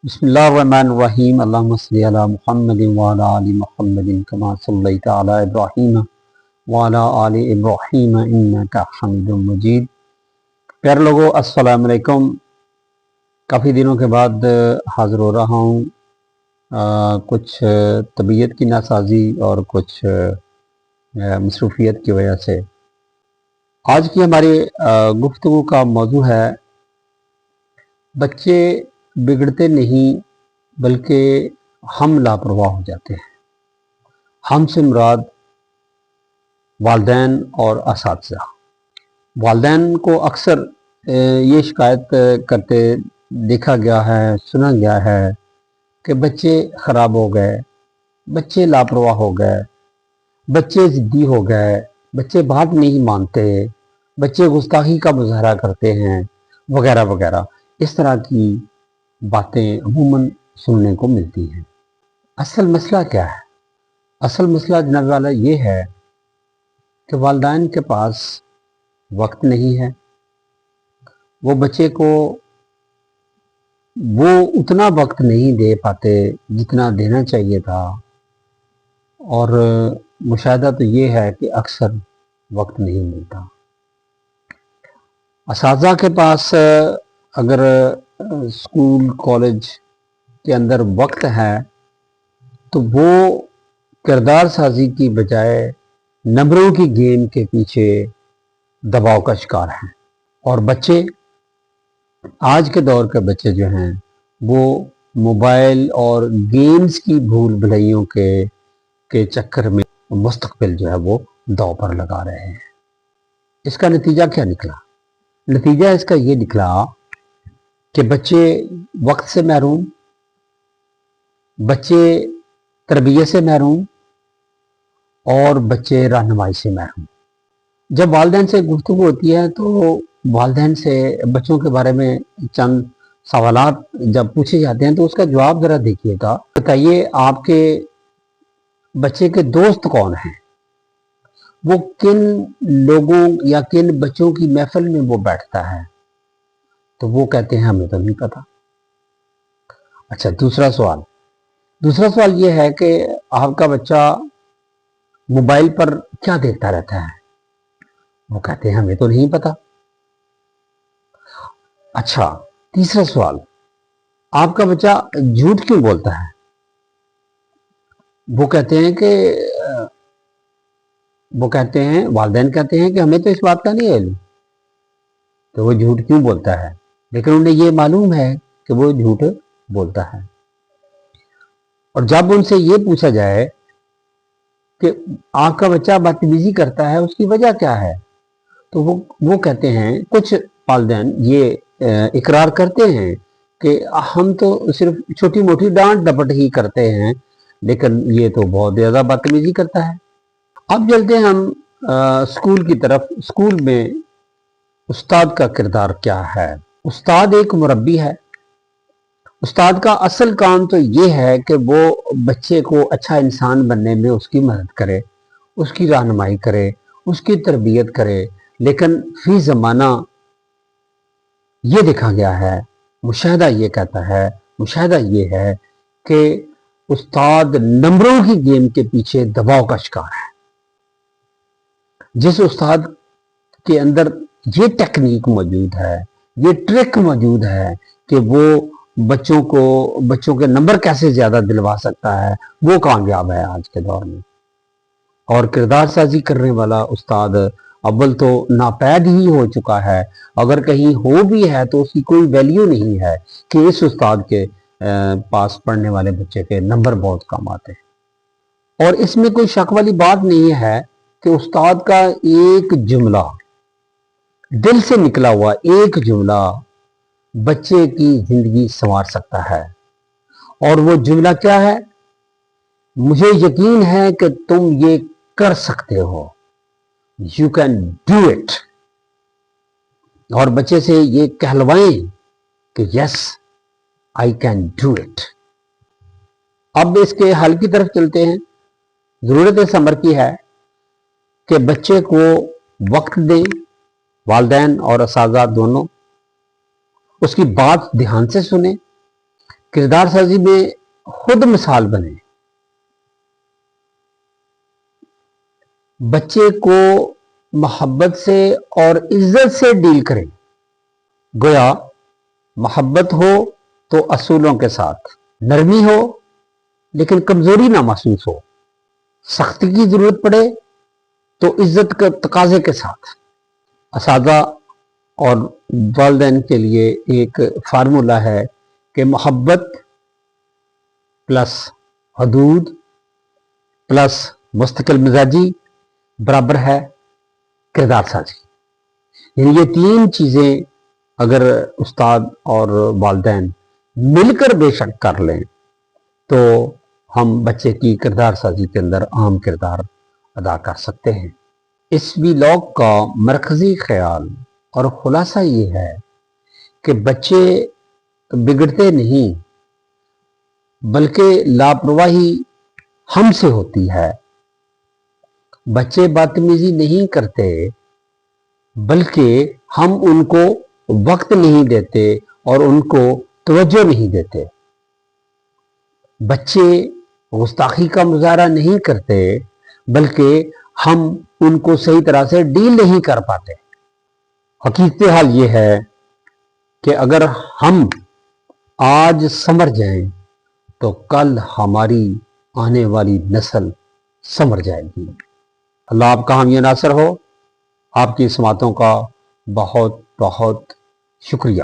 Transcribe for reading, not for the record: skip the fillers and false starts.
बिस्मिल्लाहिर्रहमानिर्रहीम अल्लाहुम्मा सल्लि अला मुहम्मदिन व अला आलि मुहम्मदिन कमा सल्लैता अला इब्राहीम व अला आलि इब्राहीम इन्नका हमीदुम मजीद। प्यारे लोगों, अस्सलाम वालेकुम। काफ़ी दिनों के बाद हाज़िर हो रहा हूँ कुछ तबीयत की नासाजी और कुछ मसरूफ़ियत की वजह से। आज की हमारी गुफ्तगू का मौजू है बच्चे बिगड़ते नहीं बल्कि हम लापरवाह हो जाते हैं। हमसे मुराद वालिदैन और असातिज़ा। वालिदैन को अक्सर ये शिकायत करते देखा गया है, सुना गया है कि बच्चे ख़राब हो गए, बच्चे लापरवाह हो गए, बच्चे ज़िद्दी हो गए, बच्चे बात नहीं मानते, बच्चे गुस्ताखी का मुज़ाहरा करते हैं वगैरह वगैरह। इस तरह की बातें अमूमन सुनने को मिलती हैं। असल मसला क्या है? असल मसला जनाब वाला ये है कि वालिदैन के पास वक्त नहीं है। वो बच्चे को वो उतना वक्त नहीं दे पाते जितना देना चाहिए था, और मुशाहिदा तो ये है कि अक्सर वक्त नहीं मिलता। असातिज़ा के पास अगर स्कूल कॉलेज के अंदर वक्त है तो वो किरदार साजी की बजाय नंबरों की गेम के पीछे दबाव का शिकार हैं। और बच्चे, आज के दौर के बच्चे जो हैं वो मोबाइल और गेम्स की भूल भुलैयों के चक्कर में मुस्तकबिल जो है वो दांव पर लगा रहे हैं। इसका नतीजा क्या निकला? नतीजा इसका ये निकला कि बच्चे वक्त से महरूम, बच्चे तरबियत से महरूम और बच्चे रहनुमाई से महरूम। जब वालिदैन से गुफ्तगू होती है तो वालिदैन से बच्चों के बारे में चंद सवालात जब पूछे जाते हैं तो उसका जवाब ज़रा देखिएगा। बताइए, आपके बच्चे के दोस्त कौन हैं? वो किन लोगों या किन बच्चों की महफिल में वो बैठता है? तो वो कहते हैं हमें तो नहीं पता। अच्छा, दूसरा सवाल ये है कि आपका बच्चा मोबाइल पर क्या देखता रहता है? वो कहते हैं हमें तो नहीं पता। अच्छा, तीसरा सवाल, आपका बच्चा झूठ क्यों बोलता है? वालिदैन कहते हैं कि हमें तो इस बात का नहीं इल्म, तो वो झूठ क्यों बोलता है, लेकिन उन्हें ये मालूम है कि वो झूठ बोलता है। और जब उनसे ये पूछा जाए कि आपका बच्चा बदतमीजी करता है, उसकी वजह क्या है, तो वो कहते हैं, कुछ वालिदैन ये इकरार करते हैं कि हम तो सिर्फ छोटी मोटी डांट डपट ही करते हैं, लेकिन ये तो बहुत ज़्यादा बदतमीजी करता है। अब चलते हैं हम स्कूल की तरफ। स्कूल में उस्ताद का किरदार क्या है? उस्ताद एक मुरब्बी है। उस्ताद का असल काम तो ये है कि वो बच्चे को अच्छा इंसान बनने में उसकी मदद करे, उसकी रहनुमाई करे, उसकी तरबियत करे। लेकिन फी ज़माना ये देखा गया है, मुशाहिदा ये है कि उस्ताद नंबरों की गेम के पीछे दबाव का शिकार है। जिस उस्ताद के अंदर ये टेक्निक मौजूद है, ये ट्रिक मौजूद है कि वो बच्चों के नंबर कैसे ज्यादा दिलवा सकता है, वो कामयाब है आज के दौर में। और किरदार साजी करने वाला उस्ताद अव्वल तो नापैद ही हो चुका है। अगर कहीं हो भी है तो उसकी कोई वैल्यू नहीं है कि इस उस्ताद के पास पढ़ने वाले बच्चे के नंबर बहुत कम आते हैं। और इसमें कोई शक वाली बात नहीं है कि उस्ताद का एक जुमला, दिल से निकला हुआ एक जुमला बच्चे की जिंदगी संवार सकता है। और वो जुमला क्या है? मुझे यकीन है कि तुम ये कर सकते हो, यू कैन डू इट। और बच्चे से ये कहलवाएं कि yes I can do it. अब इसके हल की तरफ चलते हैं। जरूरत इस अमर की है कि बच्चे को वक्त दें, वालिदैन और असातिज़ा दोनों, उसकी बात ध्यान से सुने, کردار سازی میں خود مثال بنے، بچے کو محبت سے اور عزت سے ڈیل کریں، گویا محبت ہو تو اصولوں کے ساتھ، نرمی ہو لیکن کمزوری نہ محسوس ہو، سختی کی ضرورت پڑے تو عزت کے تقاضے کے ساتھ۔ اساتذہ اور والدین کے لیے ایک فارمولا ہے کہ محبت پلس حدود پلس مستقل مزاجی برابر ہے کردار سازی۔ یعنی یہ تین چیزیں اگر استاد اور والدین مل کر بے شک کر لیں تو ہم بچے کی کردار سازی کے اندر اہم کردار ادا کر سکتے ہیں۔ اس ویلاگ کا مرکزی خیال اور خلاصہ یہ ہے کہ بچے بگڑتے نہیں بلکہ لاپرواہی ہم سے ہوتی ہے، بچے بدتمیزی نہیں کرتے بلکہ ہم ان کو وقت نہیں دیتے اور ان کو توجہ نہیں دیتے، بچے گستاخی کا مظاہرہ نہیں کرتے بلکہ ہم ان کو صحیح طرح سے ڈیل نہیں کر پاتے۔ حقیقت حال یہ ہے کہ اگر ہم آج سمجھ جائیں تو کل ہماری آنے والی نسل سمجھ جائے گی۔ اللہ آپ کا حامی ناصر ہو۔ آپ کی سماعتوں کا بہت بہت شکریہ۔